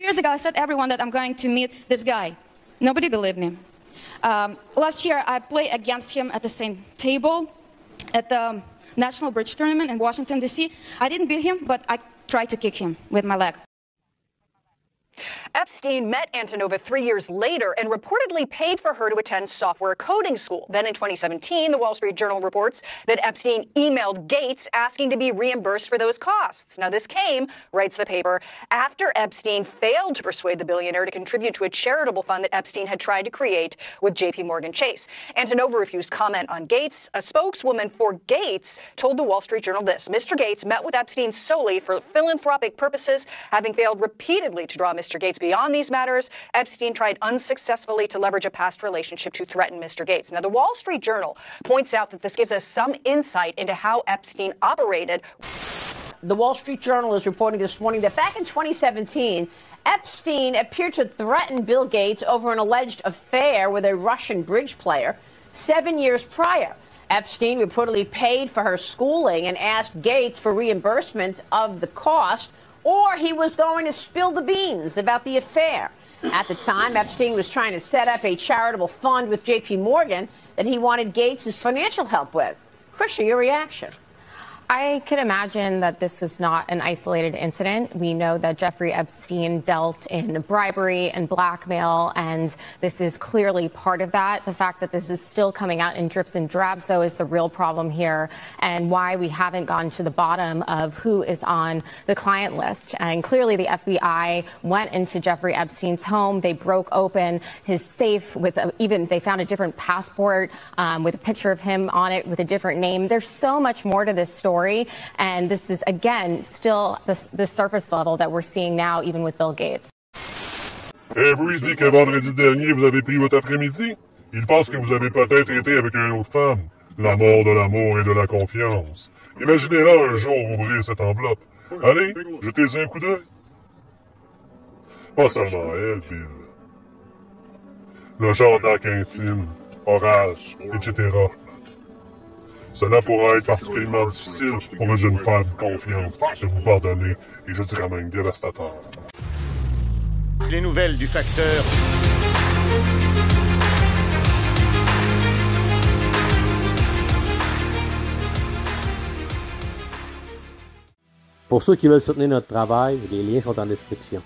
Years ago, I said to everyone that I'm going to meet this guy. Nobody believed me. Last year, I played against him at the same table at the National Bridge Tournament in Washington, D.C. I didn't beat him, but I tried to kick him with my leg. Epstein met Antonova 3 years later and reportedly paid for her to attend software coding school. Then in 2017, the Wall Street Journal reports that Epstein emailed Gates asking to be reimbursed for those costs. Now, this came, writes the paper, after Epstein failed to persuade the billionaire to contribute to a charitable fund that Epstein had tried to create with J.P. Morgan Chase. Antonova refused comment on Gates. A spokeswoman for Gates told the Wall Street Journal this: Mr. Gates met with Epstein solely for philanthropic purposes, having failed repeatedly to draw Mr. Gates beyond these matters. Epstein tried unsuccessfully to leverage a past relationship to threaten Mr. Gates. Now, the Wall Street Journal points out that this gives us some insight into how Epstein operated. The Wall Street Journal is reporting this morning that back in 2017, Epstein appeared to threaten Bill Gates over an alleged affair with a Russian bridge player 7 years prior. Epstein reportedly paid for her schooling and asked Gates for reimbursement of the cost, or he was going to spill the beans about the affair. At the time, Epstein was trying to set up a charitable fund with J.P. Morgan that he wanted Gates' financial help with. Krisha, your reaction? I could imagine that this was not an isolated incident. We know that Jeffrey Epstein dealt in bribery and blackmail, and this is clearly part of that. The fact that this is still coming out in drips and drabs, though, is the real problem here, and why we haven't gotten to the bottom of who is on the client list. And clearly the FBI went into Jeffrey Epstein's home. They broke open his safe with even they found a different passport with a picture of him on it with a different name. There's so much more to this story. And this is, again, still the surface level that we're seeing now, even with Bill Gates. Avez-vous dit que vendredi dernier, vous avez pris votre après-midi? Il pense que vous avez peut-être été avec une autre femme. La mort de l'amour et de la confiance. Imaginez-la un jour ouvrir cette enveloppe. Allez, jetez-y un coup d'œil. Pas seulement elle, Bill. Le genre d'acte intime, orage, etc. Cela pourra être particulièrement difficile pour une jeune femme confiante de vous pardonner, et je dirais même dévastateur. Les nouvelles du Facteur. Pour ceux qui veulent soutenir notre travail, les liens sont en description.